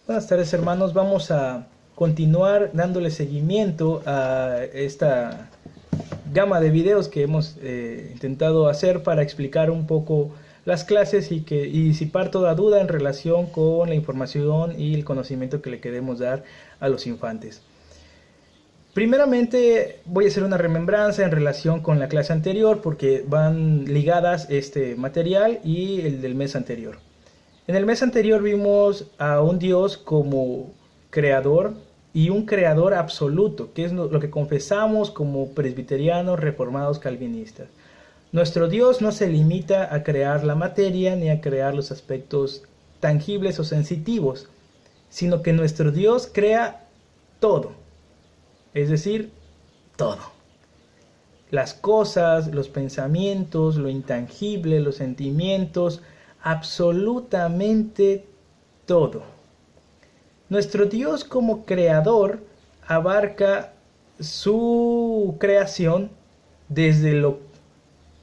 Buenas tardes, hermanos. Vamos a continuar dándole seguimiento a esta gama de videos que hemos intentado hacer para explicar un poco las clases y disipar toda duda en relación con la información y el conocimiento que le queremos dar a los infantes. Primeramente voy a hacer una remembranza en relación con la clase anterior porque van ligadas este material y el del mes anterior. En el mes anterior vimos a un Dios como creador y un creador absoluto, que es lo que confesamos como presbiterianos, reformados, calvinistas. Nuestro Dios no se limita a crear la materia ni a crear los aspectos tangibles o sensitivos, sino que nuestro Dios crea todo, es decir, todo. Las cosas, los pensamientos, lo intangible, los sentimientos, absolutamente todo. Nuestro Dios como creador abarca su creación desde lo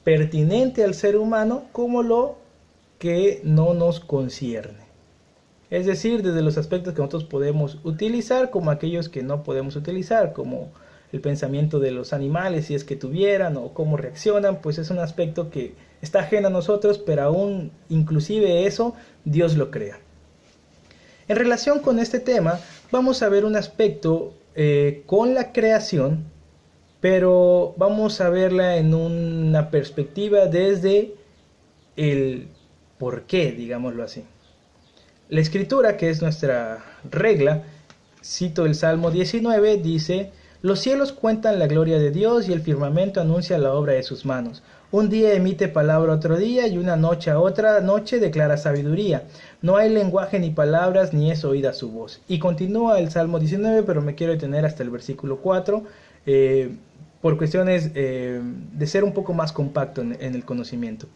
pertinente al ser humano como lo que no nos concierne. Es decir, desde los aspectos que nosotros podemos utilizar como aquellos que no podemos utilizar, como el pensamiento de los animales, si es que tuvieran, o cómo reaccionan, pues es un aspecto que está ajeno a nosotros, pero aún inclusive eso Dios lo crea. En relación con este tema, vamos a ver un aspecto con la creación, pero vamos a verla en una perspectiva desde el por qué, digámoslo así. La escritura, que es nuestra regla, cito el Salmo 19, dice: los cielos cuentan la gloria de Dios y el firmamento anuncia la obra de sus manos. Un día emite palabra a otro día y una noche a otra noche declara sabiduría. No hay lenguaje ni palabras ni es oída su voz. Y continúa el Salmo 19, pero me quiero detener hasta el versículo 4, por cuestiones de ser un poco más compacto en el conocimiento.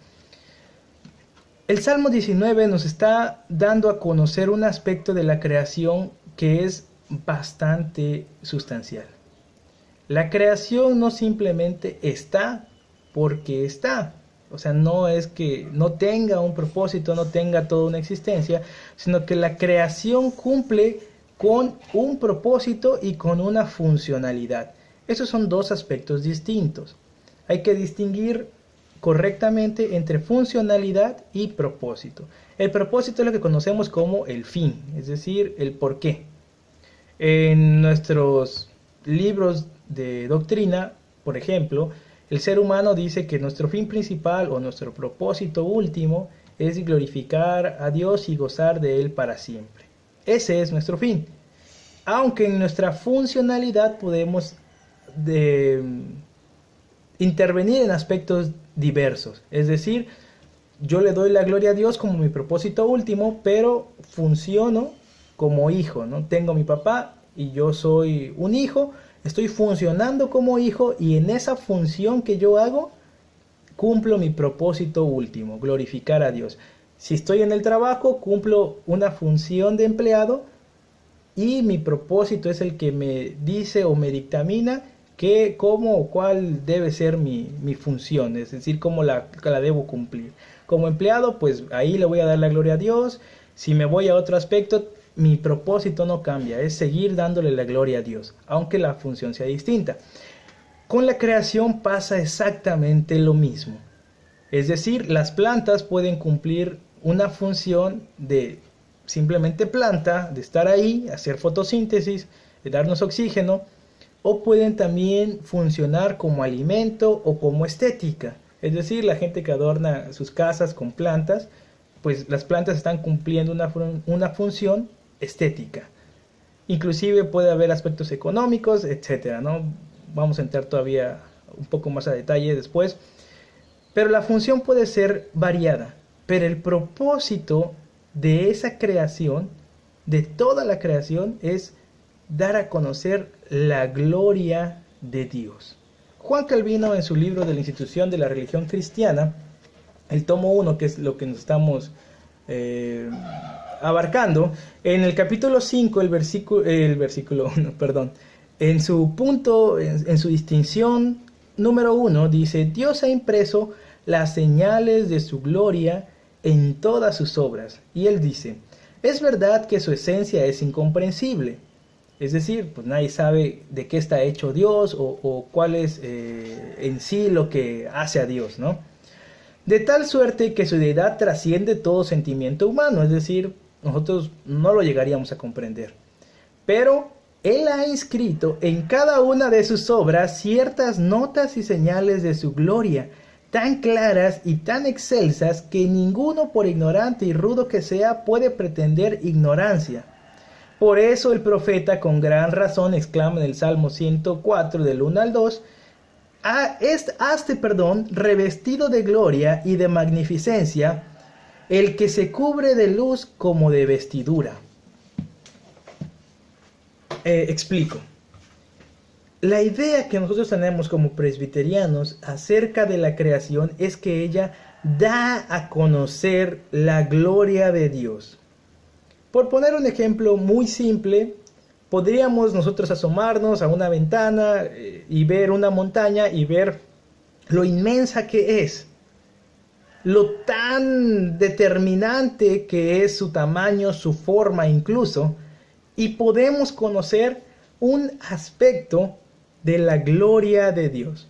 El Salmo 19 nos está dando a conocer un aspecto de la creación que es bastante sustancial. La creación no simplemente está porque está. O sea, no es que no tenga un propósito, no tenga toda una existencia, sino que la creación cumple con un propósito y con una funcionalidad. Esos son dos aspectos distintos. Hay que distinguir correctamente entre funcionalidad y propósito. El propósito es lo que conocemos como el fin, es decir, el porqué. En nuestros libros de doctrina, por ejemplo, el ser humano dice que nuestro fin principal o nuestro propósito último es glorificar a Dios y gozar de Él para siempre. Ese es nuestro fin. Aunque en nuestra funcionalidad podemos intervenir en aspectos diversos. Es decir, yo le doy la gloria a Dios como mi propósito último, pero funciono como hijo, ¿no? Tengo a mi papá y yo soy un hijo, estoy funcionando como hijo y en esa función que yo hago cumplo mi propósito último, glorificar a Dios. Si estoy en el trabajo, cumplo una función de empleado y mi propósito es el que me dice o me dictamina cómo o cuál debe ser mi función, es decir, cómo la debo cumplir. Como empleado, pues ahí le voy a dar la gloria a Dios. Si me voy a otro aspecto, mi propósito no cambia, es seguir dándole la gloria a Dios, aunque la función sea distinta. Con la creación pasa exactamente lo mismo. Es decir, las plantas pueden cumplir una función de simplemente planta, de estar ahí, hacer fotosíntesis, de darnos oxígeno, o pueden también funcionar como alimento o como estética. Es decir, la gente que adorna sus casas con plantas, pues las plantas están cumpliendo una función estética. Inclusive puede haber aspectos económicos, etcétera, ¿no? Vamos a entrar todavía un poco más a detalle después. Pero la función puede ser variada. Pero el propósito de esa creación, de toda la creación, es dar a conocer la gloria de Dios. Juan Calvino, en su libro de la institución de la religión cristiana, el tomo 1, que es lo que nos estamos abarcando, en el capítulo 5, el versículo 1, perdón, en su punto, en su distinción número 1, dice: Dios ha impreso las señales de su gloria en todas sus obras. Y él dice: Es verdad que su esencia es incomprensible, es decir, pues nadie sabe de qué está hecho Dios o cuál es en sí lo que hace a Dios, ¿no? De tal suerte que su deidad trasciende todo sentimiento humano, es decir, nosotros no lo llegaríamos a comprender. Pero Él ha inscrito en cada una de sus obras ciertas notas y señales de su gloria, tan claras y tan excelsas que ninguno, por ignorante y rudo que sea, puede pretender ignorancia. Por eso el profeta con gran razón exclama en el Salmo 104 del 1 al 2, revestido de gloria y de magnificencia, el que se cubre de luz como de vestidura. Explico. La idea que nosotros tenemos como presbiterianos acerca de la creación es que ella da a conocer la gloria de Dios. Por poner un ejemplo muy simple, podríamos nosotros asomarnos a una ventana y ver una montaña y ver lo inmensa que es, lo tan determinante que es su tamaño, su forma incluso, y podemos conocer un aspecto de la gloria de Dios.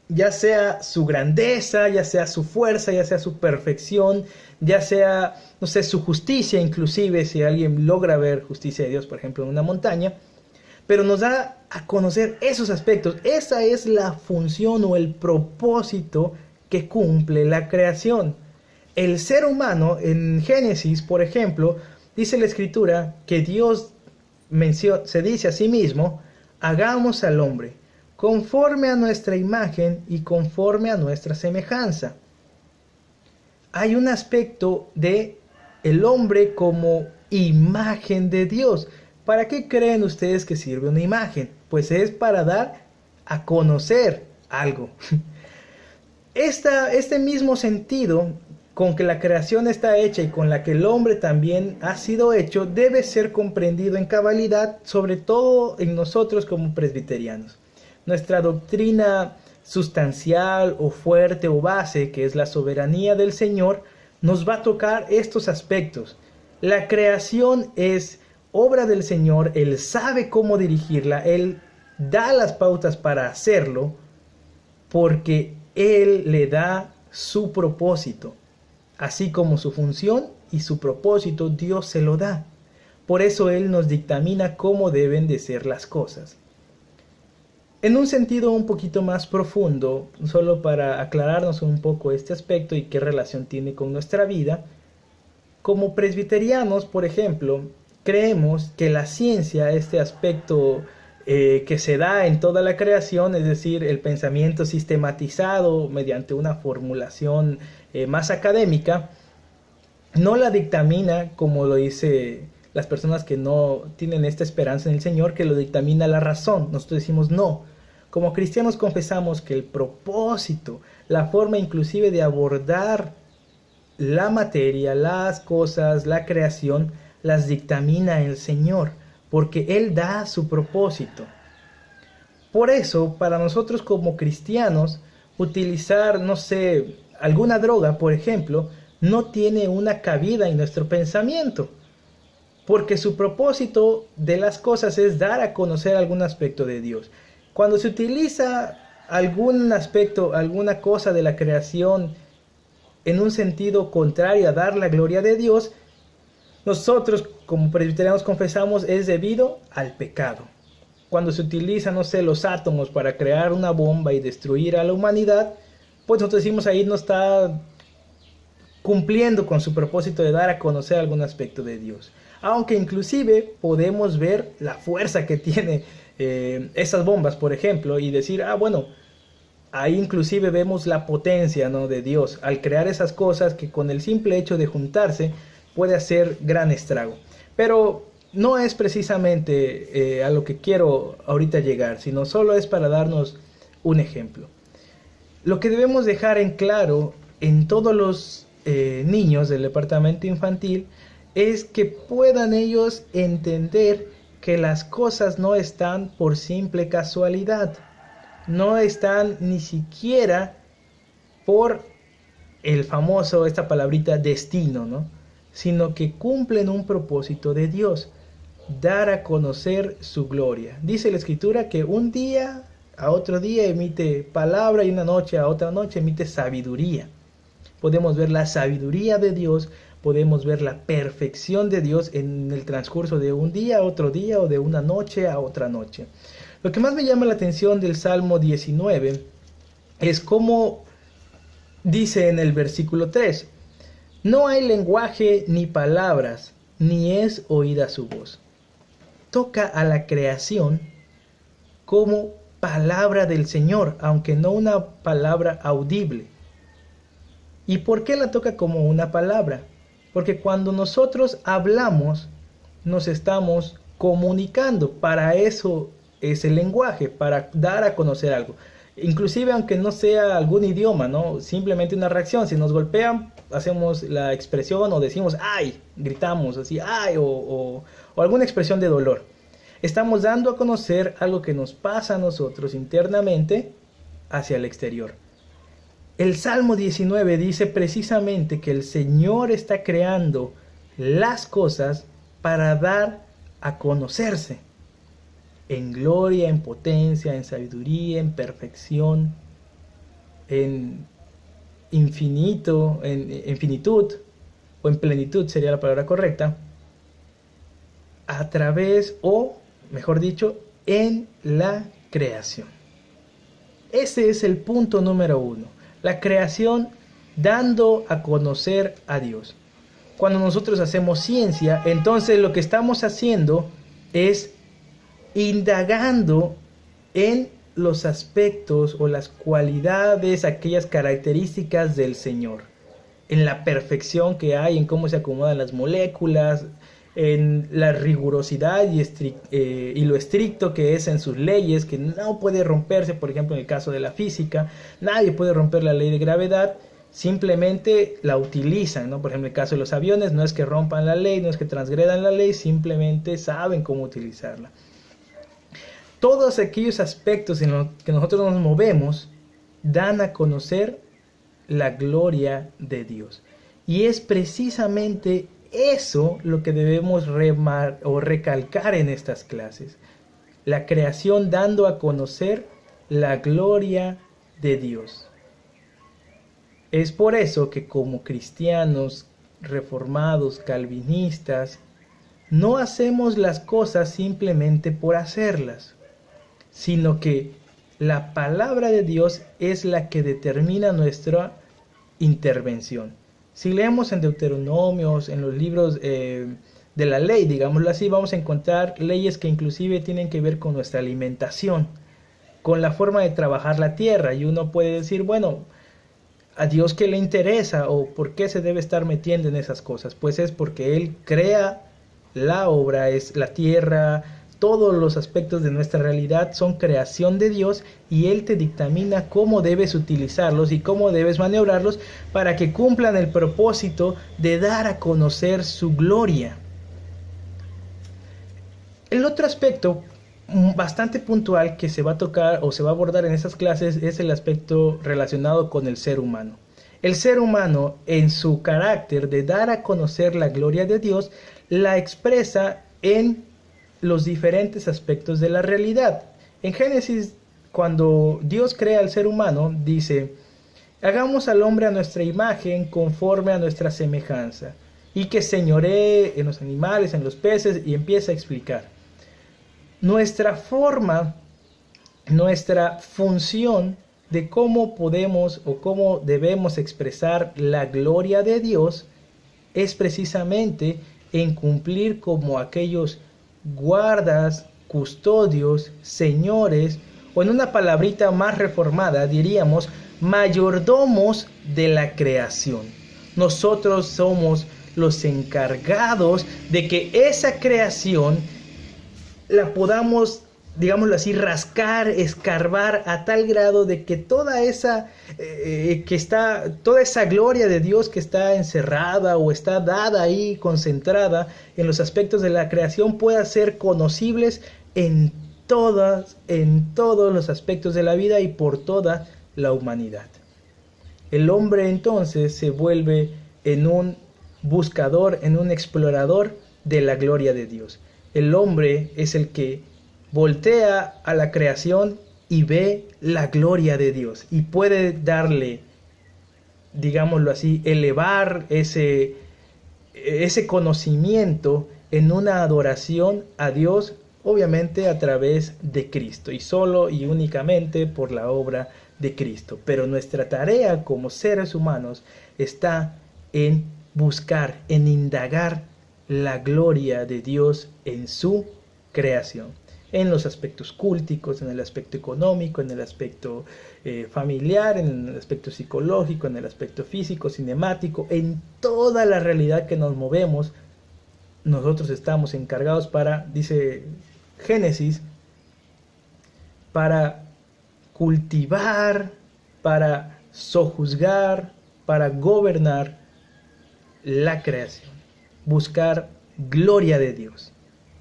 Ya sea su grandeza, ya sea su fuerza, ya sea su perfección, ya sea, no sé, su justicia, inclusive si alguien logra ver justicia de Dios, por ejemplo, en una montaña, pero nos da a conocer esos aspectos. Esa es la función o el propósito que cumple la creación. El ser humano, en Génesis, por ejemplo, dice la Escritura que Dios se dice a sí mismo, hagamos al hombre conforme a nuestra imagen y conforme a nuestra semejanza. Hay un aspecto de el hombre como imagen de Dios. ¿Para qué creen ustedes que sirve una imagen? Pues es para dar a conocer algo. Este mismo sentido con que la creación está hecha y con la que el hombre también ha sido hecho debe ser comprendido en cabalidad, sobre todo en nosotros como presbiterianos. Nuestra doctrina sustancial o fuerte o base, que es la soberanía del Señor, nos va a tocar estos aspectos. La creación es obra del Señor, Él sabe cómo dirigirla, Él da las pautas para hacerlo, porque Él le da su propósito, así como su función y su propósito Dios se lo da. Por eso Él nos dictamina cómo deben de ser las cosas. En un sentido un poquito más profundo, solo para aclararnos un poco este aspecto y qué relación tiene con nuestra vida, como presbiterianos, por ejemplo, creemos que la ciencia, este aspecto que se da en toda la creación, es decir, el pensamiento sistematizado mediante una formulación más académica, no la dictamina como lo dice las personas que no tienen esta esperanza en el Señor, que lo dictamina la razón. Nosotros decimos no. Como cristianos confesamos que el propósito, la forma inclusive de abordar la materia, las cosas, la creación, las dictamina el Señor, porque Él da su propósito. Por eso, para nosotros como cristianos, utilizar, no sé, alguna droga, por ejemplo, no tiene una cabida en nuestro pensamiento, porque su propósito de las cosas es dar a conocer algún aspecto de Dios. Cuando se utiliza algún aspecto, alguna cosa de la creación en un sentido contrario a dar la gloria de Dios, nosotros como presbiterianos confesamos es debido al pecado. Cuando se utilizan, no sé, los átomos para crear una bomba y destruir a la humanidad, pues nosotros decimos ahí no está cumpliendo con su propósito de dar a conocer algún aspecto de Dios. Aunque inclusive podemos ver la fuerza que tiene esas bombas, por ejemplo, y decir, bueno, ahí inclusive vemos la potencia, ¿no?, de Dios al crear esas cosas que con el simple hecho de juntarse puede hacer gran estrago. Pero no es precisamente a lo que quiero ahorita llegar, sino solo es para darnos un ejemplo. Lo que debemos dejar en claro en todos los niños del departamento infantil es que puedan ellos entender que las cosas no están por simple casualidad, no están ni siquiera por el famoso, esta palabrita destino, ¿no?, sino que cumplen un propósito de Dios, dar a conocer su gloria. Dice la Escritura que un día a otro día emite palabra y una noche a otra noche emite sabiduría. Podemos ver la sabiduría de Dios, podemos ver la perfección de Dios en el transcurso de un día a otro día o de una noche a otra noche. Lo que más me llama la atención del Salmo 19 es cómo dice en el versículo 3: no hay lenguaje ni palabras, ni es oída su voz. Toca a la creación como palabra del Señor, aunque no una palabra audible. ¿Y por qué la toca como una palabra? Porque cuando nosotros hablamos, nos estamos comunicando. Para eso es el lenguaje, para dar a conocer algo. Inclusive aunque no sea algún idioma, ¿no? Simplemente una reacción. Si nos golpean, hacemos la expresión o decimos ¡ay! Gritamos así ¡ay! O alguna expresión de dolor. Estamos dando a conocer algo que nos pasa a nosotros internamente hacia el exterior. El Salmo 19 dice precisamente que el Señor está creando las cosas para dar a conocerse. En gloria, en potencia, en sabiduría, en perfección, en infinito, en infinitud, o en plenitud sería la palabra correcta, a través, o mejor dicho, en la creación. Ese es el punto número 1. La creación dando a conocer a Dios. Cuando nosotros hacemos ciencia, entonces lo que estamos haciendo es indagando en los aspectos o las cualidades, aquellas características del Señor, en la perfección que hay, en cómo se acomodan las moléculas, en la rigurosidad y lo estricto que es en sus leyes, que no puede romperse. Por ejemplo, en el caso de la física, nadie puede romper la ley de gravedad, simplemente la utilizan, ¿no? Por ejemplo, en el caso de los aviones, no es que rompan la ley, no es que transgredan la ley, simplemente saben cómo utilizarla. Todos aquellos aspectos en los que nosotros nos movemos dan a conocer la gloria de Dios. Y es precisamente eso lo que debemos recalcar en estas clases. La creación dando a conocer la gloria de Dios. Es por eso que como cristianos reformados, calvinistas, no hacemos las cosas simplemente por hacerlas, sino que la palabra de Dios es la que determina nuestra intervención. Si leemos en Deuteronomios, en los libros de la ley, digámoslo así, vamos a encontrar leyes que inclusive tienen que ver con nuestra alimentación, con la forma de trabajar la tierra. Y uno puede decir, bueno, ¿a Dios qué le interesa o por qué se debe estar metiendo en esas cosas? Pues es porque Él crea la obra, es la tierra. Todos los aspectos de nuestra realidad son creación de Dios y Él te dictamina cómo debes utilizarlos y cómo debes maniobrarlos para que cumplan el propósito de dar a conocer su gloria. El otro aspecto bastante puntual que se va a tocar o se va a abordar en estas clases es el aspecto relacionado con el ser humano. El ser humano, en su carácter de dar a conocer la gloria de Dios, la expresa en los diferentes aspectos de la realidad. En Génesis, cuando Dios crea al ser humano, dice: hagamos al hombre a nuestra imagen, conforme a nuestra semejanza, y que señoree en los animales, en los peces, y empieza a explicar. Nuestra forma, nuestra función de cómo podemos o cómo debemos expresar la gloria de Dios es precisamente en cumplir como aquellos guardas, custodios, señores, o en una palabrita más reformada diríamos mayordomos de la creación. Nosotros somos los encargados de que esa creación la podamos, digámoslo así, rascar, escarbar a tal grado de que toda esa gloria de Dios que está encerrada o está dada ahí, concentrada en los aspectos de la creación, pueda ser conocibles en todos los aspectos de la vida y por toda la humanidad. El hombre entonces se vuelve en un buscador, en un explorador de la gloria de Dios. El hombre es el que voltea a la creación y ve la gloria de Dios y puede darle, digámoslo así, elevar ese conocimiento en una adoración a Dios, obviamente a través de Cristo y solo y únicamente por la obra de Cristo. Pero nuestra tarea como seres humanos está en buscar, en indagar la gloria de Dios en su creación, en los aspectos cúlticos, en el aspecto económico, en el aspecto familiar, en el aspecto psicológico, en el aspecto físico, cinemático, en toda la realidad que nos movemos. Nosotros estamos encargados para, dice Génesis, para cultivar, para sojuzgar, para gobernar la creación, buscar gloria de Dios.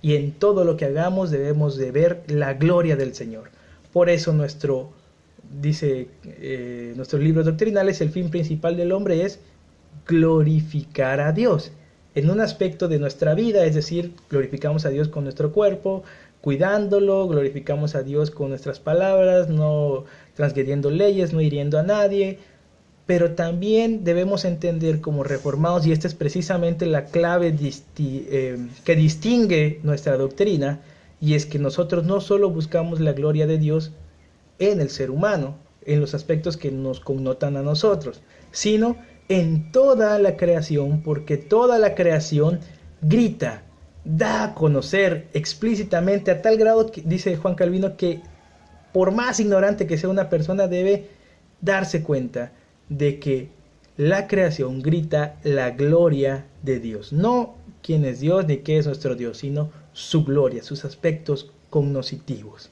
Y en todo lo que hagamos debemos de ver la gloria del Señor. Por eso nuestros libros doctrinales, el fin principal del hombre es glorificar a Dios en un aspecto de nuestra vida, es decir, glorificamos a Dios con nuestro cuerpo, cuidándolo, glorificamos a Dios con nuestras palabras, no transgrediendo leyes, no hiriendo a nadie, pero también debemos entender como reformados, y esta es precisamente la clave que distingue nuestra doctrina, y es que nosotros no solo buscamos la gloria de Dios en el ser humano, en los aspectos que nos connotan a nosotros, sino en toda la creación, porque toda la creación grita, da a conocer explícitamente a tal grado que, dice Juan Calvino, que por más ignorante que sea una persona debe darse cuenta de que la creación grita la gloria de Dios, no quién es Dios ni qué es nuestro Dios, sino su gloria, sus aspectos cognoscitivos.